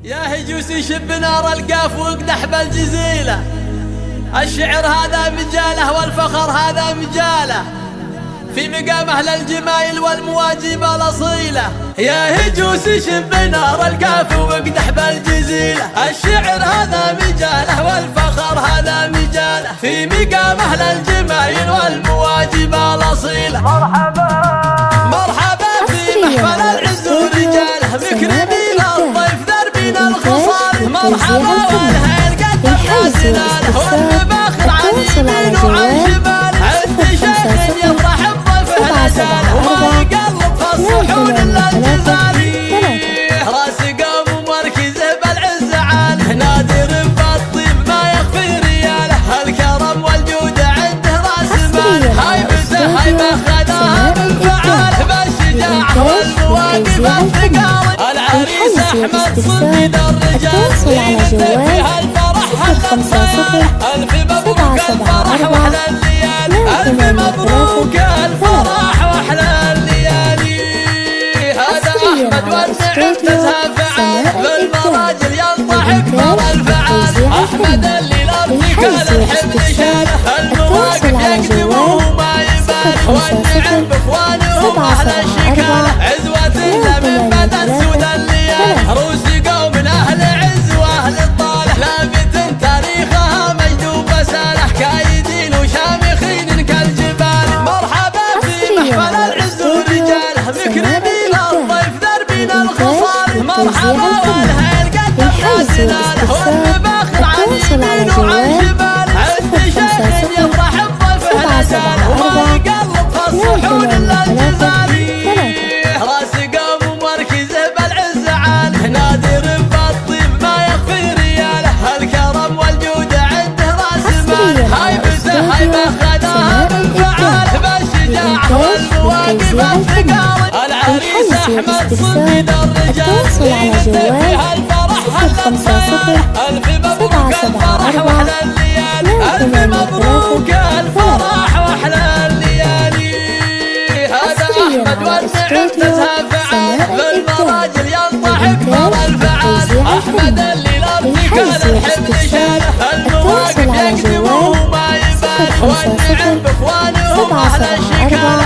يا هجوسي شب نار القاف واقدح بالجزيلة، الشعر هذا مجاله والفخر هذا مجاله، في مقام أهل الجمايل والمواجب الأصيلة. يا هجوسي شب نار القاف واقدح بالجزيلة، الشعر هذا مجاله والفخر هذا مجاله، في مقام أهل الجمايل والمواجب الأصيلة. مرحبا مرحبا في محفل العز ورجاله، مكرمين الضيف دربين الخصال. مرحبا والهيل قد الناس والمباخر عن يمين وعن شمال، عند شيخ يفرح الضيف هالجاله وما يقلب في الصحون الا الجزال. راس قوم ومركزه بالعز عاله، نادر بالطيب ما يخفي رياله، الكرم والجود عنده راس ماله، هيبته هيبه خذاها من فعاله، بالشجاعه والمواقف الثقال. العريس احمد صديد الرجال فيها الفرح هالامثال، الف مبروك الفرح واحلى الليالي، الف مبروك الفرح واحلى الليالي. هذا احمد والنعم تزهى فعال، بالمراجل ينضحك ترى الفعال، احمد اللي الارتكال الحمل شاله، المواقف يقدموه ما يبال، والنعم باخوانهم اهل الشكاله، عزوة من بدن سود الليالي، روس قوم اهل عز واهل الطاله، لابت تاريخها مجد وبساله، كايدين وشامخين كالجبال. مرحبا في محفل العز ورجاله، مكرمين الضيف دربين الخصال. مرحبا والهيل قد الناس ناله، والمباخر عن يمين وعن شمال، عند شيخ يفرح الضيف هالجاله وما يقلب في الصحون الا الجزال. راس قوم ومركزه بالعز عاله، نادر بالطيب ما يخفي رياله، الكرم والجود عنده راس ماله، هيبته هيبه خذاها من فعاله، بالشجاعه والمواقف الثقال. العريس احمد صديد الرجال فيها الفرح هالامثال، الف مبروك الفرح واحلى الليالي، الف مبروك الفرح واحلى الليالي. هذا احمد والنعم تزهى فعال، بالمراجل ينضحك ترى الفعال، احمد اللي الارتكال الحمل شاله، المواقف يقدموه ما يبال، والنعم باخوانهم اهل الشكال،